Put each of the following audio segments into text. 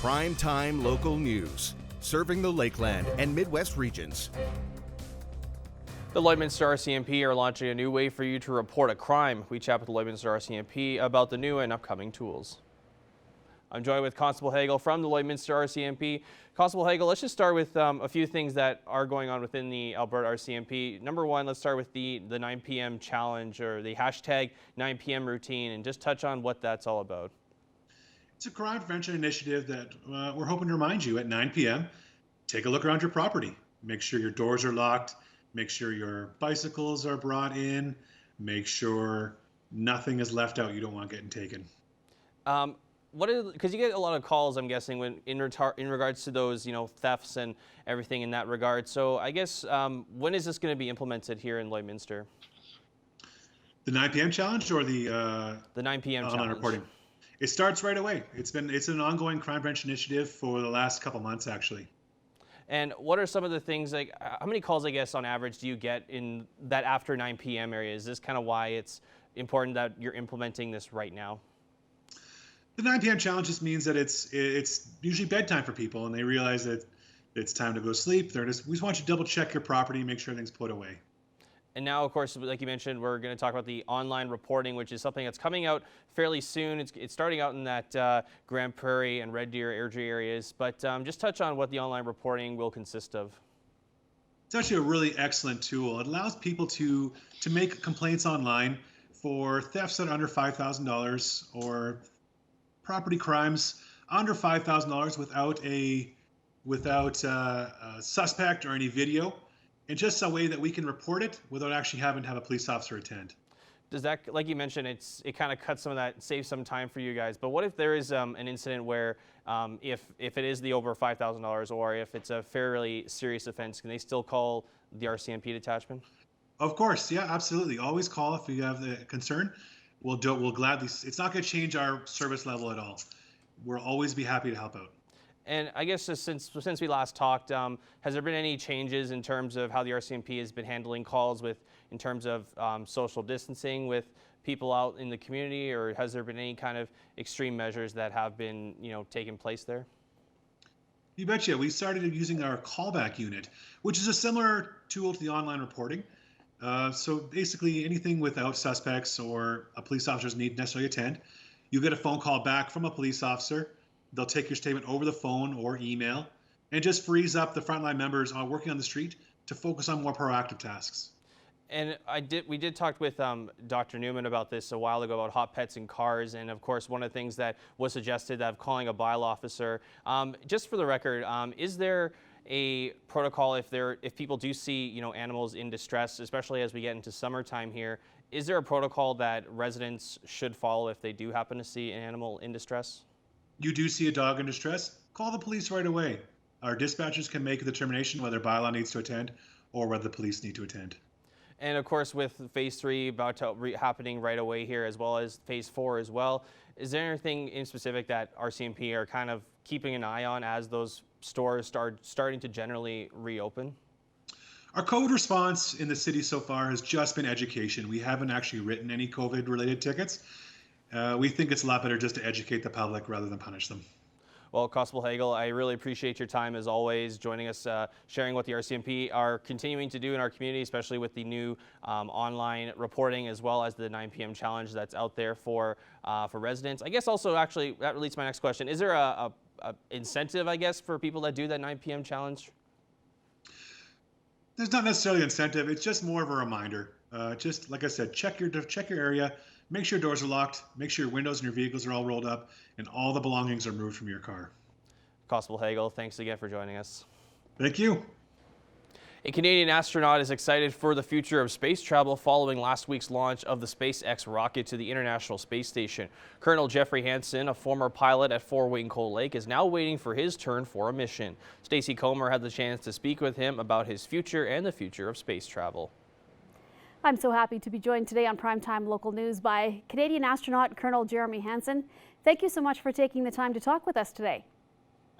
Prime-time local news, serving the Lakeland and Midwest regions. The Lloydminster RCMP are launching a new way for you to report a crime. We chat with the Lloydminster RCMP about the new and upcoming tools. I'm joined with Constable Hagel from the Lloydminster RCMP. Constable Hagel, let's just start with a few things that are going on within the Alberta RCMP. Number one, let's start with the 9 p.m. challenge, or the hashtag 9 p.m. routine, and just touch on what that's all about. It's a crime prevention initiative that we're hoping to remind you at 9 p.m. Take a look around your property. Make sure your doors are locked. Make sure your bicycles are brought in. Make sure nothing is left out you don't want getting taken. Because you get a lot of calls, I'm guessing, when in regards to those, thefts and everything in that regard. So I guess when is this going to be implemented here in Lloydminster? The 9 p.m. challenge or the 9 p.m. online challenge? Reporting? It starts right away. It's an ongoing crime prevention initiative for the last couple months, actually. And what are some of the things, like how many calls, I guess, on average do you get in that after 9 p.m. area? Is this kind of why it's important that you're implementing this right now? The 9 p.m. challenge just means that it's usually bedtime for people, and they realize that it's time to go to sleep. We just want you to double check your property, make sure everything's put away. And now, of course, like you mentioned, we're going to talk about the online reporting, which is something that's coming out fairly soon. It's starting out in that Grand Prairie and Red Deer, Airdrie areas. But just touch on what the online reporting will consist of. It's actually a really excellent tool. It allows people to make complaints online for thefts that are under $5,000 or property crimes under $5,000 without a suspect or any video. And just a way that we can report it without actually having to have a police officer attend. Does that, like you mentioned, it kind of cuts some of that, saves some time for you guys. But what if there is an incident where if it is the over $5,000 or if it's a fairly serious offense, can they still call the RCMP detachment? Of course, yeah, absolutely. Always call if you have the concern. We'll do it. We'll gladly. It's not going to change our service level at all. We'll always be happy to help out. And I guess just since we last talked, has there been any changes in terms of how the RCMP has been handling calls in terms of social distancing with people out in the community, or has there been any kind of extreme measures that have been, taking place there? You betcha. We started using our callback unit, which is a similar tool to the online reporting. So basically anything without suspects or a police officer's need necessarily attend, you get a phone call back from a police officer. They'll take your statement over the phone or email, and just frees up the frontline members working on the street to focus on more proactive tasks. And we did talk with Dr. Newman about this a while ago about hot pets in cars, and of course one of the things that was suggested of calling a bile officer. Just for the record, is there a protocol if people do see animals in distress, especially as we get into summertime here? Is there a protocol that residents should follow if they do happen to see an animal in distress? You do see a dog in distress, call the police right away. Our dispatchers can make a determination whether bylaw needs to attend or whether the police need to attend. And of course, with phase 3 about to happening right away here, as well as phase 4 as well, is there anything in specific that RCMP are kind of keeping an eye on as those stores start starting to generally reopen? Our COVID response in the city so far has just been education. We haven't actually written any COVID-related tickets. We think it's a lot better just to educate the public rather than punish them. Well, Constable Hagel, I really appreciate your time as always, joining us, sharing what the RCMP are continuing to do in our community, especially with the new online reporting as well as the 9 p.m. challenge that's out there for residents. I guess also, actually, that leads to my next question. Is there a incentive, I guess, for people that do that 9 p.m. challenge? There's not necessarily an incentive. It's just more of a reminder. Just like I said, check your area. Make sure your doors are locked, make sure your windows and your vehicles are all rolled up, and all the belongings are moved from your car. Constable Hagel, thanks again for joining us. Thank you. A Canadian astronaut is excited for the future of space travel following last week's launch of the SpaceX rocket to the International Space Station. Colonel Jeffrey Hansen, a former pilot at Fort Wayne Coal Lake, is now waiting for his turn for a mission. Stacey Comer had the chance to speak with him about his future and the future of space travel. I'm so happy to be joined today on Primetime Local News by Canadian astronaut Colonel Jeremy Hansen. Thank you so much for taking the time to talk with us today.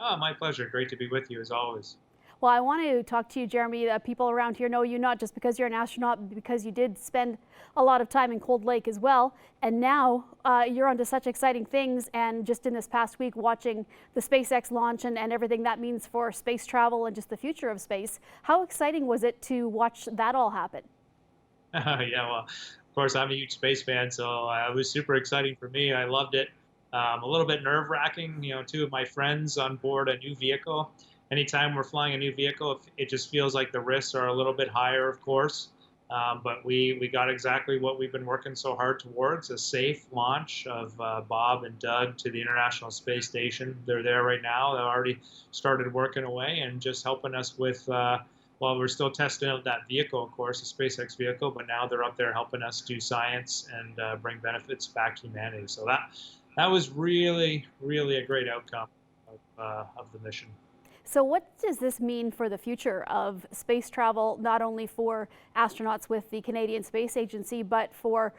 Oh, my pleasure. Great to be with you as always. Well, I want to talk to you, Jeremy. People around here know you not just because you're an astronaut, but because you did spend a lot of time in Cold Lake as well. And now you're onto such exciting things. And just in this past week, watching the SpaceX launch and everything that means for space travel and just the future of space. How exciting was it to watch that all happen? Yeah, well, of course, I'm a huge space fan, so it was super exciting for me. I loved it. A little bit nerve-wracking, two of my friends on board a new vehicle. Anytime we're flying a new vehicle, it just feels like the risks are a little bit higher, of course. But we got exactly what we've been working so hard towards, a safe launch of Bob and Doug to the International Space Station. They're there right now. They've already started working away and just helping us with well, we're still testing out that vehicle, of course, the SpaceX vehicle, but now they're up there helping us do science and bring benefits back to humanity. So that was really, really a great outcome of the mission. So what does this mean for the future of space travel, not only for astronauts with the Canadian Space Agency, but for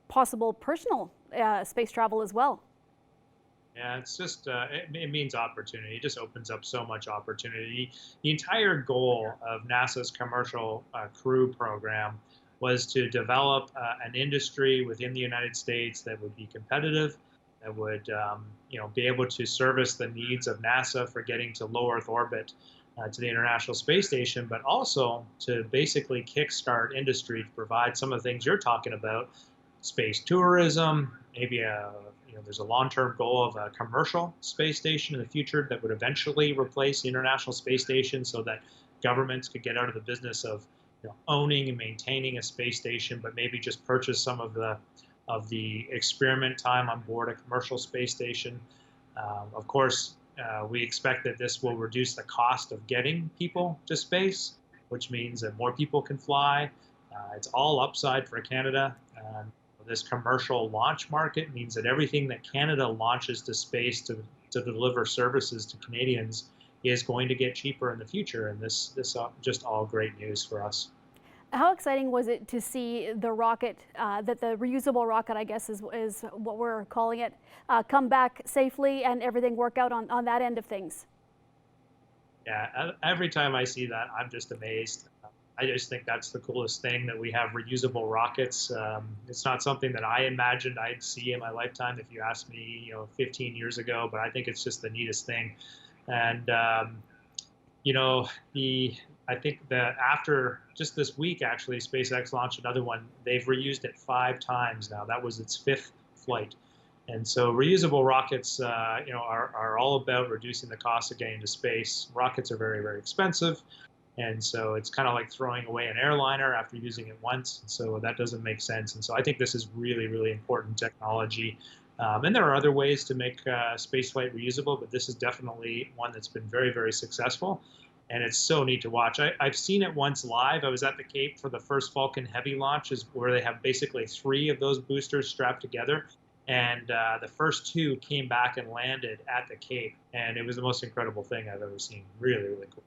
possible personal space travel as well? Yeah, it's just, it means opportunity. It just opens up so much opportunity. The entire goal of NASA's Commercial Crew Program was to develop an industry within the United States that would be competitive, that would be able to service the needs of NASA for getting to low Earth orbit to the International Space Station, but also to basically kickstart industry to provide some of the things you're talking about, space tourism, maybe there's a long-term goal of a commercial space station in the future that would eventually replace the International Space Station so that governments could get out of the business of owning and maintaining a space station, but maybe just purchase some of the experiment time on board a commercial space station. Of course, we expect that this will reduce the cost of getting people to space, which means that more people can fly. It's all upside for Canada. This commercial launch market means that everything that Canada launches to space to deliver services to Canadians is going to get cheaper in the future. And this just all great news for us. How exciting was it to see the rocket, that the reusable rocket, I guess is what we're calling it, come back safely and everything work out on that end of things? Yeah, every time I see that, I'm just amazed. I just think that's the coolest thing, that we have reusable rockets. It's not something that I imagined I'd see in my lifetime if you asked me, 15 years ago, but I think it's just the neatest thing. And, I think that after just this week, actually, SpaceX launched another one. They've reused it 5 times now. That was its 5th flight. And so reusable rockets, are all about reducing the cost of getting to space. Rockets are very, very expensive. And so it's kind of like throwing away an airliner after using it once. So that doesn't make sense. And so I think this is really, really important technology. And there are other ways to make spaceflight reusable, but this is definitely one that's been very, very successful. And it's so neat to watch. I've seen it once live. I was at the Cape for the first Falcon Heavy launches, where they have basically 3 of those boosters strapped together. And the first 2 came back and landed at the Cape. And it was the most incredible thing I've ever seen. Really, really cool.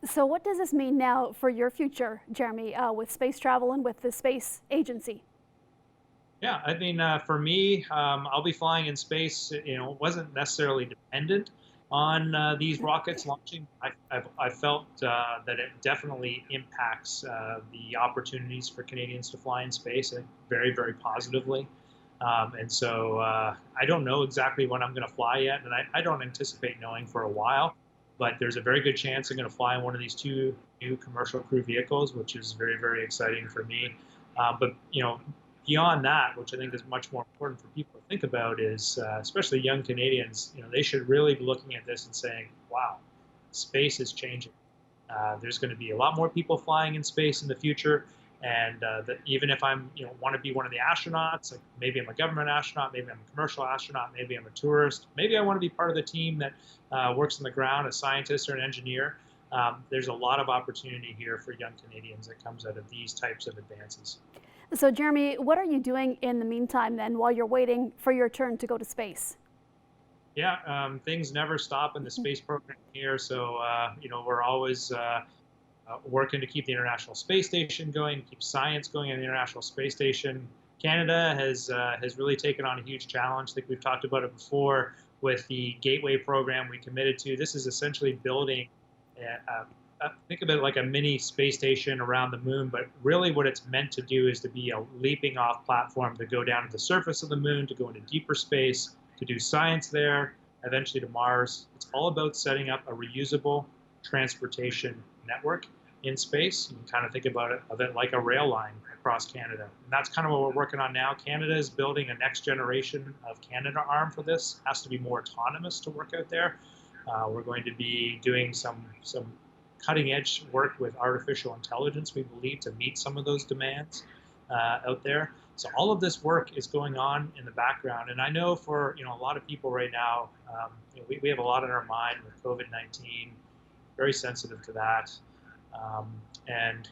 So what does this mean now for your future, Jeremy, with space travel and with the space agency? Yeah, I mean, for me, I'll be flying in space. It wasn't necessarily dependent on these rockets launching. I felt that it definitely impacts the opportunities for Canadians to fly in space, I think, very, very positively. And so I don't know exactly when I'm going to fly yet, and I don't anticipate knowing for a while. But there's a very good chance I'm going to fly in one of these 2 new commercial crew vehicles, which is very, very exciting for me. But beyond that, which I think is much more important for people to think about, is especially young Canadians. They should really be looking at this and saying, "Wow, space is changing. There's going to be a lot more people flying in space in the future." And that even if I'm, want to be one of the astronauts, like maybe I'm a government astronaut, maybe I'm a commercial astronaut, maybe I'm a tourist, maybe I want to be part of the team that works on the ground, a scientist or an engineer. There's a lot of opportunity here for young Canadians that comes out of these types of advances. So, Jeremy, what are you doing in the meantime then, while you're waiting for your turn to go to space? Yeah, things never stop in the space program here. So, we're always working to keep the International Space Station going, keep science going on the International Space Station. Canada has really taken on a huge challenge. I think we've talked about it before with the Gateway program we committed to. This is essentially building think of it like a mini space station around the moon, but really what it's meant to do is to be a leaping off platform to go down to the surface of the moon, to go into deeper space, to do science there, eventually to Mars. It's all about setting up a reusable transportation network in space. You can kind of think about it like a rail line across Canada. And that's kind of what we're working on now. Canada is building a next generation of Canadarm for this. It has to be more autonomous to work out there. We're going to be doing some cutting edge work with artificial intelligence, we believe, to meet some of those demands out there. So all of this work is going on in the background. And I know for a lot of people right now, we have a lot on our mind with COVID-19, very sensitive to that. And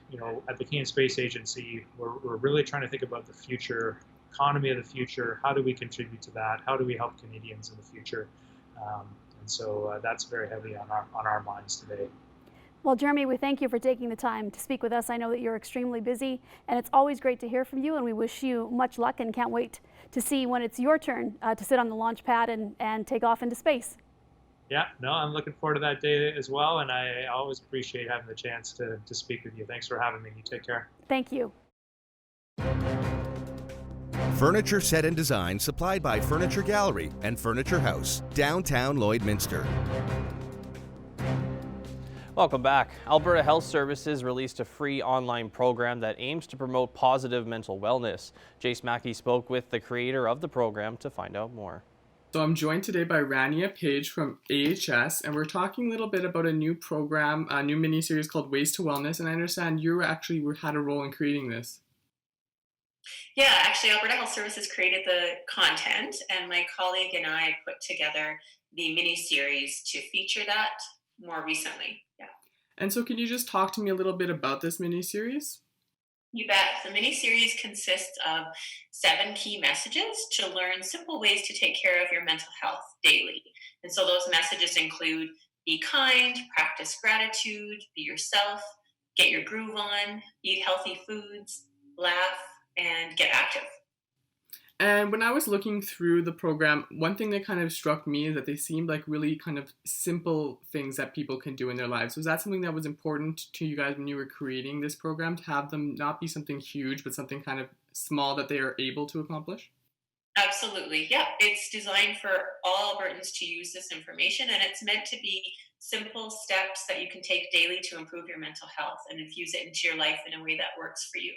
at the Canadian Space Agency, we're really trying to think about the future, economy of the future. How do we contribute to that? How do we help Canadians in the future? And so that's very heavy on our minds today. Well, Jeremy, we thank you for taking the time to speak with us. I know that you're extremely busy, and it's always great to hear from you, and we wish you much luck and can't wait to see when it's your turn to sit on the launch pad and take off into space. Yeah, no, I'm looking forward to that day as well, and I always appreciate having the chance to speak with you. Thanks for having me. You take care. Thank you. Furniture set and design supplied by Furniture Gallery and Furniture House, downtown Lloydminster. Welcome back. Alberta Health Services released a free online program that aims to promote positive mental wellness. Jace Mackey spoke with the creator of the program to find out more. So I'm joined today by Rania Page from AHS, and we're talking a little bit about a new program, a new mini-series called Ways to Wellness, and I understand you actually had a role in creating this. Yeah, actually, Alberta Health Services created the content, and my colleague and I put together the mini-series to feature that more recently. Yeah. And so can you just talk to me a little bit about this mini-series? You bet. The mini-series consists of 7 key messages to learn simple ways to take care of your mental health daily. And so those messages include be kind, practice gratitude, be yourself, get your groove on, eat healthy foods, laugh, and get active. And when I was looking through the program, one thing that kind of struck me is that they seemed like really kind of simple things that people can do in their lives. Was that something that was important to you guys when you were creating this program, to have them not be something huge, but something kind of small that they are able to accomplish? Absolutely. Yeah. It's designed for all Albertans to use this information, and it's meant to be simple steps that you can take daily to improve your mental health and infuse it into your life in a way that works for you.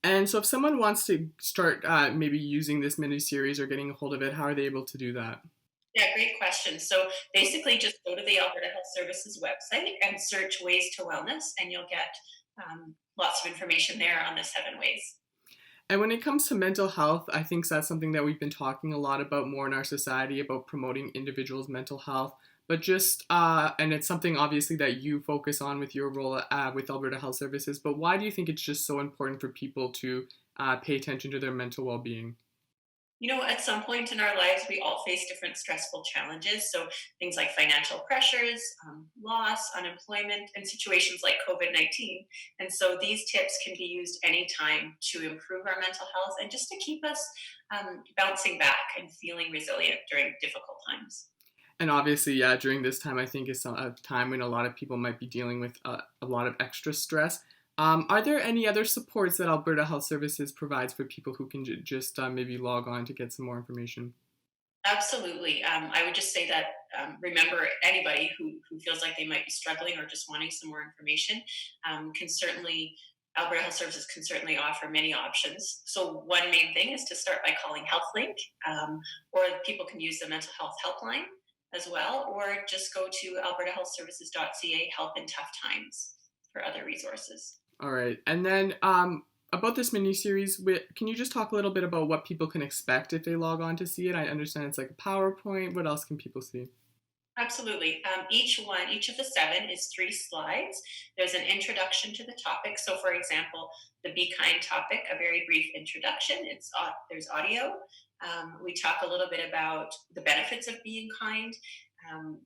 And so if someone wants to start maybe using this mini-series or getting a hold of it, how are they able to do that? Yeah, great question. So basically just go to the Alberta Health Services website and search Ways to Wellness, and you'll get lots of information there on the 7 ways. And when it comes to mental health, I think that's something that we've been talking a lot about more in our society, about promoting individuals' mental health. But just, and it's something obviously that you focus on with your role with Alberta Health Services, but why do you think it's just so important for people to pay attention to their mental well-being? At some point in our lives, we all face different stressful challenges. So things like financial pressures, loss, unemployment, and situations like COVID-19. And so these tips can be used anytime to improve our mental health and just to keep us bouncing back and feeling resilient during difficult times. And obviously, yeah, during this time, I think is a time when a lot of people might be dealing with a lot of extra stress. Are there any other supports that Alberta Health Services provides for people who can just maybe log on to get some more information? Absolutely. I would just say that remember, anybody who feels like they might be struggling or just wanting some more information Alberta Health Services can certainly offer many options. So one main thing is to start by calling HealthLink, or people can use the mental health helpline as well, or just go to albertahealthservices.ca Help in Tough Times for other resources. All right. And then about this mini-series, can you just talk a little bit about what people can expect if they log on to see it? I understand it's like a PowerPoint. What else can people see? Absolutely. Each of the 7 is 3 slides. There's an introduction to the topic. So for example, the Be Kind topic, a very brief introduction. There's audio. We talk a little bit about the benefits of being kind,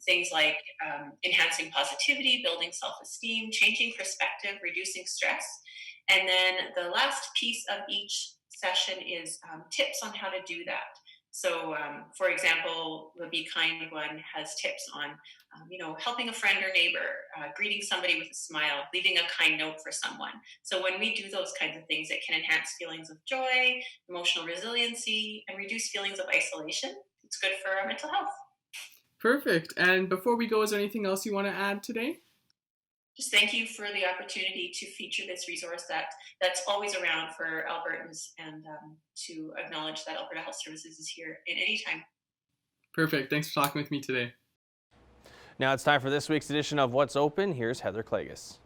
things like enhancing positivity, building self-esteem, changing perspective, reducing stress. And then the last piece of each session is tips on how to do that. So, for example, the Be Kind one has tips on, helping a friend or neighbor, greeting somebody with a smile, leaving a kind note for someone. So, when we do those kinds of things, it can enhance feelings of joy, emotional resiliency, and reduce feelings of isolation. It's good for our mental health. Perfect. And before we go, is there anything else you want to add today? Just thank you for the opportunity to feature this resource that's always around for Albertans, and to acknowledge that Alberta Health Services is here at any time. Perfect. Thanks for talking with me today. Now it's time for this week's edition of What's Open. Here's Heather Klages.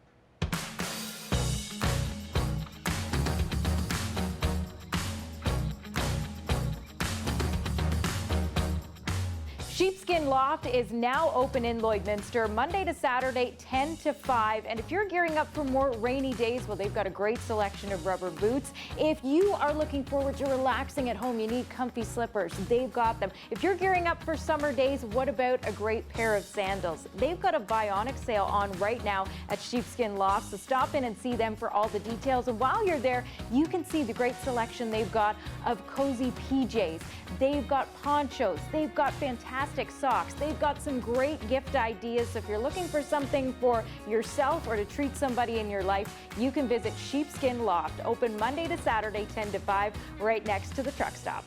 Sheepskin Loft is now open in Lloydminster Monday to Saturday, 10 to 5. And if you're gearing up for more rainy days, well, they've got a great selection of rubber boots. If you are looking forward to relaxing at home, you need comfy slippers, they've got them. If you're gearing up for summer days, what about a great pair of sandals? They've got a Bionic sale on right now at Sheepskin Loft, so stop in and see them for all the details. And while you're there, you can see the great selection they've got of cozy PJs. They've got ponchos, they've got fantastic socks, they've got some great gift ideas. So if you're looking for something for yourself or to treat somebody in your life, you can visit Sheepskin Loft, open Monday to Saturday, 10 to 5, right next to the truck stop.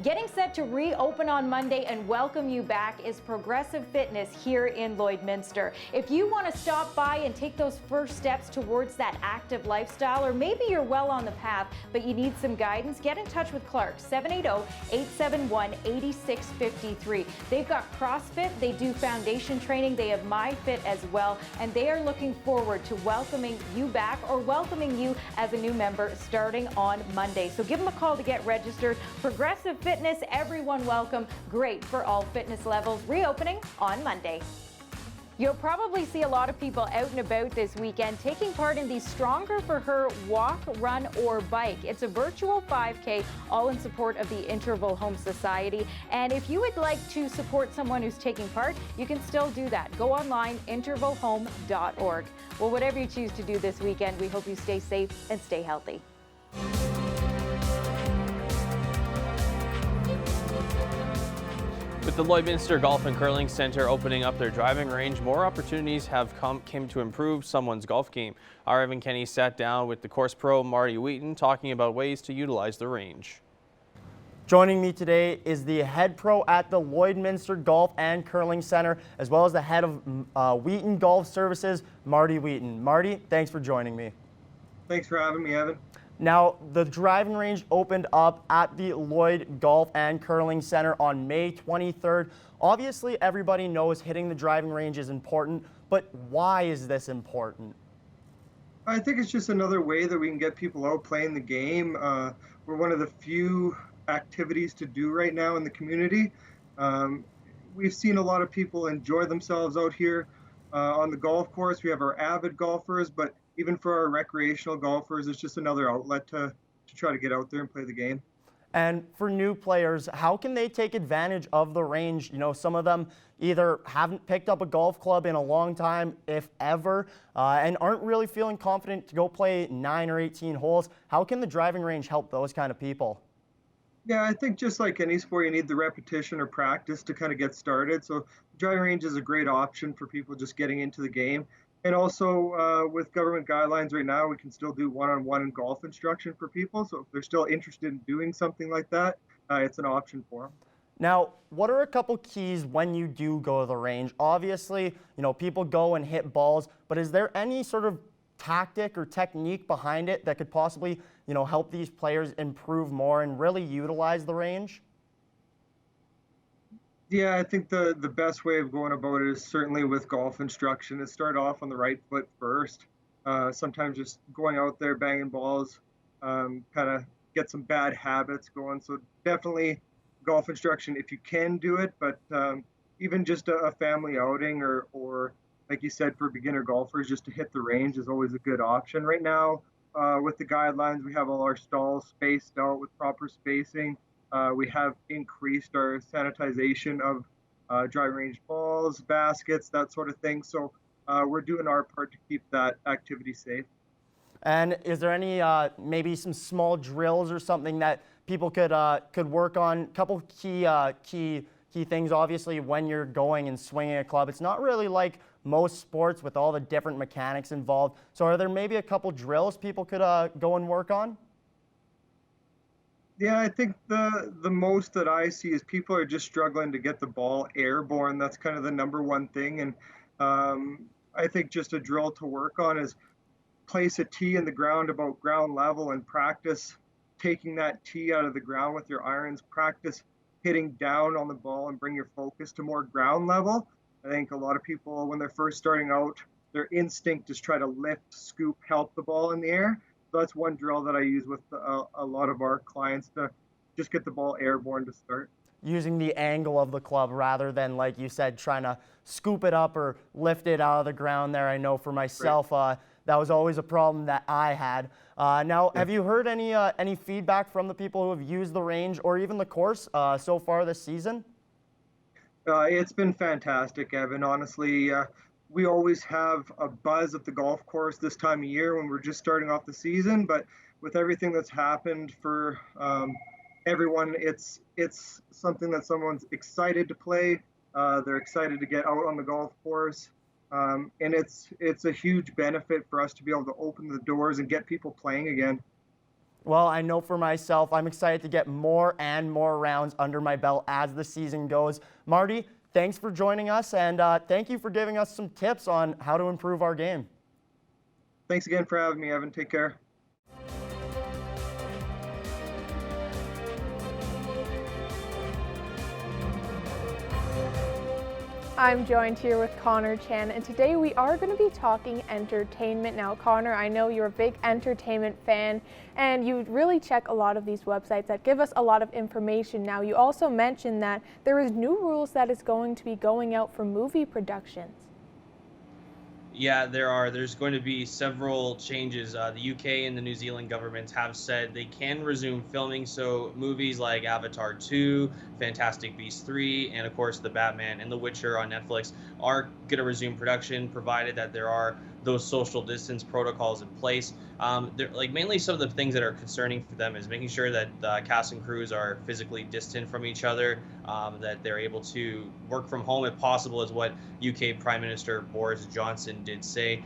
Getting set to reopen on Monday and welcome you back is Progressive Fitness here in Lloydminster. If you want to stop by and take those first steps towards that active lifestyle, or maybe you're well on the path but you need some guidance, get in touch with Clark, 780-871-8653. They've got CrossFit, they do foundation training, they have MyFit as well, and they are looking forward to welcoming you back or welcoming you as a new member starting on Monday. So give them a call to get registered. Progressive Fitness, everyone welcome, great for all fitness levels, reopening on Monday. You'll probably see a lot of people out and about this weekend taking part in the Stronger for Her walk, run, or bike. It's a virtual 5K, all in support of the Interval Home Society. And if you would like to support someone who's taking part, you can still do that. Go online, intervalhome.org. Well, whatever you choose to do this weekend, we hope you stay safe and stay healthy. With the Lloydminster Golf and Curling Centre opening up their driving range, more opportunities have come to improve someone's golf game. Our Evan Kenny sat down with the course pro Marty Wheaton talking about ways to utilize the range. Joining me today is the head pro at the Lloydminster Golf and Curling Centre, as well as the head of Wheaton Golf Services, Marty Wheaton. Marty, thanks for joining me. Thanks for having me, Evan. Now, the driving range opened up at the Lloyd Golf and Curling Centre on May 23rd. Obviously, everybody knows hitting the driving range is important, but why is this important? I think it's just another way that we can get people out playing the game. We're one of the few activities to do right now in the community. We've seen a lot of people enjoy themselves out here on the golf course. We have our avid golfers, but even for our recreational golfers, it's just another outlet to try to get out there and play the game. And for new players, how can they take advantage of the range? You know, some of them either haven't picked up a golf club in a long time, if ever, and aren't really feeling confident to go play 9 or 18 holes. How can the driving range help those kind of people? Yeah, I think just like any sport, you need the repetition or practice to kind of get started. So the driving range is a great option for people just getting into the game. And also with government guidelines right now, we can still do one-on-one golf instruction for people. So if they're still interested in doing something like that, it's an option for them. Now, what are a couple keys when you do go to the range? Obviously, you know, people go and hit balls, but is there any sort of tactic or technique behind it that could possibly, you know, help these players improve more and really utilize the range? Yeah, I think the best way of going about it is certainly with golf instruction is start off on the right foot first. Sometimes just going out there banging balls kind of get some bad habits going. So definitely golf instruction if you can do it, but even just a family outing or like you said, for beginner golfers, just to hit the range is always a good option. Right now, with the guidelines, we have all our stalls spaced out with proper spacing. We have increased our sanitization of driving range balls, baskets, that sort of thing. So we're doing our part to keep that activity safe. And is there any maybe some small drills or something that people could work on? A couple key things, obviously, when you're going and swinging a club. It's not really like most sports with all the different mechanics involved. So are there maybe a couple drills people could go and work on? Yeah, I think the most that I see is people are just struggling to get the ball airborne. That's kind of the number one thing. And I think just a drill to work on is place a tee in the ground about ground level and practice taking that tee out of the ground with your irons. Practice hitting down on the ball and bring your focus to more ground level. I think a lot of people, when they're first starting out, their instinct is try to lift, scoop, help the ball in the air. So that's one drill that I use with a lot of our clients to just get the ball airborne to start. Using the angle of the club rather than, like you said, trying to scoop it up or lift it out of the ground there. I know for myself, that was always a problem that I had. Now, have you heard any feedback from the people who have used the range or even the course so far this season? It's been fantastic, Evan. Honestly, we always have a buzz at the golf course this time of year when we're just starting off the season, but with everything that's happened for everyone, it's something that someone's excited to play. They're excited to get out on the golf course, and it's a huge benefit for us to be able to open the doors and get people playing again. Well, I know for myself, I'm excited to get more and more rounds under my belt as the season goes. Marty, thanks for joining us, and thank you for giving us some tips on how to improve our game. Thanks again for having me, Evan. Take care. I'm joined here with Connor Chan, and today we are going to be talking entertainment. Now, Connor, I know you're a big entertainment fan, and you really check a lot of these websites that give us a lot of information. Now, you also mentioned that there is new rules that is going to be going out for movie productions. Yeah, there's going to be several changes. The UK and the New Zealand governments have said they can resume filming, so movies like Avatar 2, Fantastic Beasts 3, and of course The Batman and The Witcher on Netflix are going to resume production, provided that there are those social distance protocols in place. Mainly some of the things that are concerning for them is making sure that cast and crews are physically distant from each other, that they're able to work from home if possible, is what UK Prime Minister Boris Johnson did say.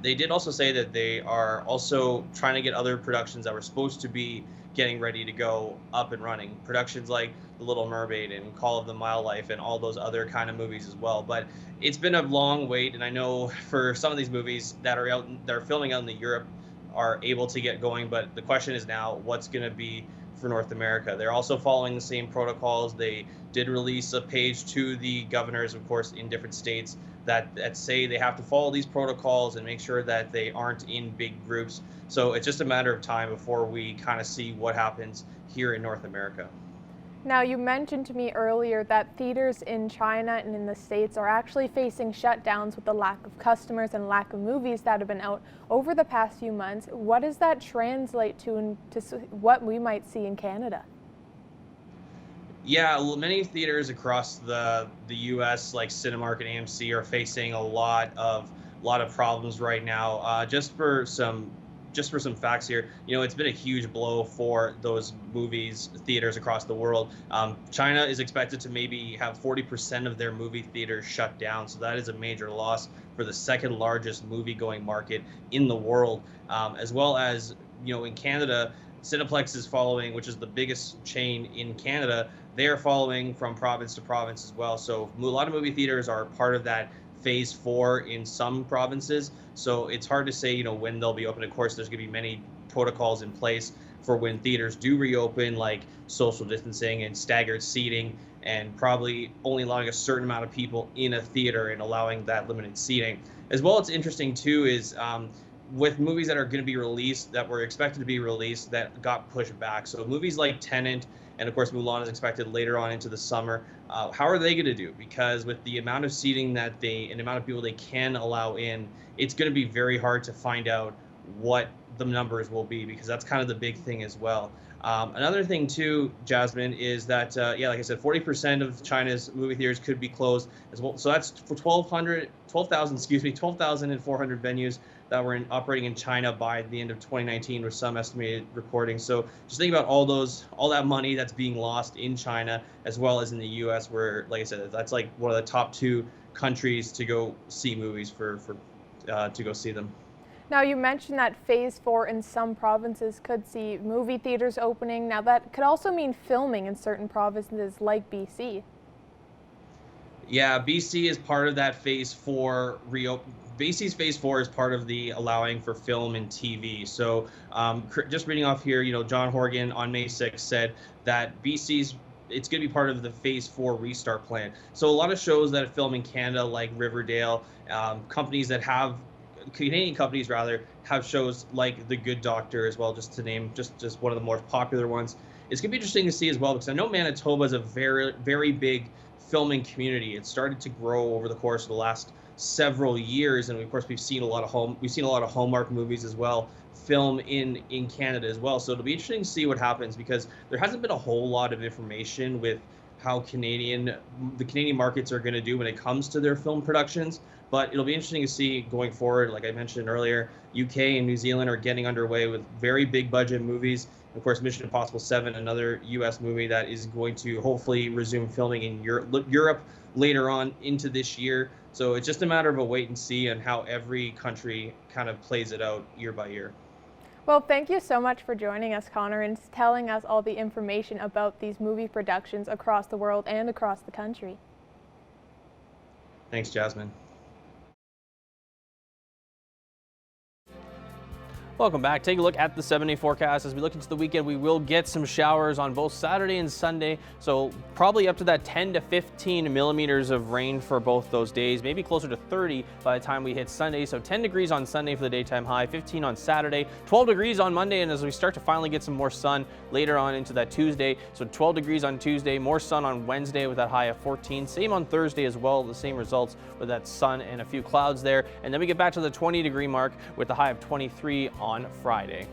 They did also say that they are also trying to get other productions that were supposed to be getting ready to go up and running. Productions like The Little Mermaid and Call of the Mile Life and all those other kind of movies as well. But it's been a long wait, and I know for some of these movies that are filming out in Europe are able to get going, but the question is now what's going to be for North America. They're also following the same protocols. They did release a page to the governors, of course, in different states that say they have to follow these protocols and make sure that they aren't in big groups. So it's just a matter of time before we kind of see what happens here in North America. Now, you mentioned to me earlier that theaters in China and in the States are actually facing shutdowns with the lack of customers and lack of movies that have been out over the past few months. What does that translate to what we might see in Canada? Yeah, many theaters across the U.S. like Cinemark and AMC are facing a lot of problems right now. Just for some facts here, it's been a huge blow for those theaters across the world. China is expected to maybe have 40% of their movie theaters shut down, so that is a major loss for the second largest movie-going market in the world, as well as in Canada. Cineplex is following, which is the biggest chain in Canada. They are following from province to province as well. So a lot of movie theaters are part of that phase 4 in some provinces. So it's hard to say, when they'll be open. Of course, there's going to be many protocols in place for when theaters do reopen, like social distancing and staggered seating, and probably only allowing a certain amount of people in a theater and allowing that limited seating. As well, it's interesting too is with movies that are going to be released, that were expected to be released, that got pushed back. So movies like Tenet, and of course Mulan is expected later on into the summer. How are they going to do? Because with the amount of seating and the amount of people they can allow in, it's going to be very hard to find out what the numbers will be, because that's kind of the big thing as well. Another thing too, Jasmine, is that yeah, like I said, 40% of China's movie theaters could be closed as well. So that's for 12,400 venues that were operating in China by the end of 2019, with some estimated reporting. So just think about all that money that's being lost in China, as well as in the U.S., where, like I said, that's like one of the top 2 countries to go see movies to go see them. Now, you mentioned that phase 4 in some provinces could see movie theaters opening. Now, that could also mean filming in certain provinces like BC. Yeah, BC is part of that phase 4 reopen. BC's phase 4 is part of the allowing for film and TV. So just reading off here, John Horgan on May 6th said that it's going to be part of the phase 4 restart plan. So a lot of shows that film in Canada, like Riverdale, Canadian companies have shows like The Good Doctor as well, just to name just one of the more popular ones. It's going to be interesting to see as well, because I know Manitoba is a very, very big filming community. It started to grow over the course of the last several years, and of course we've seen a lot of Hallmark movies as well film in Canada as well. So it'll be interesting to see what happens, because there hasn't been a whole lot of information with how the Canadian markets are going to do when it comes to their film productions. But it'll be interesting to see going forward. Like I mentioned earlier, UK and New Zealand are getting underway with very big budget movies. Of course, Mission Impossible 7, another US movie that is going to hopefully resume filming in Europe later on into this year. So it's just a matter of a wait and see on how every country kind of plays it out year by year. Well, thank you so much for joining us, Connor, and telling us all the information about these movie productions across the world and across the country. Thanks, Jasmine. Welcome back. Take a look at the 7-day forecast. As we look into the weekend, we will get some showers on both Saturday and Sunday. So probably up to that 10 to 15 millimeters of rain for both those days, maybe closer to 30 by the time we hit Sunday. So 10 degrees on Sunday for the daytime high, 15 on Saturday, 12 degrees on Monday. And as we start to finally get some more sun later on into that Tuesday, so 12 degrees on Tuesday, more sun on Wednesday with that high of 14. Same on Thursday as well, the same results with that sun and a few clouds there. And then we get back to the 20-degree mark with the high of 23 on Friday.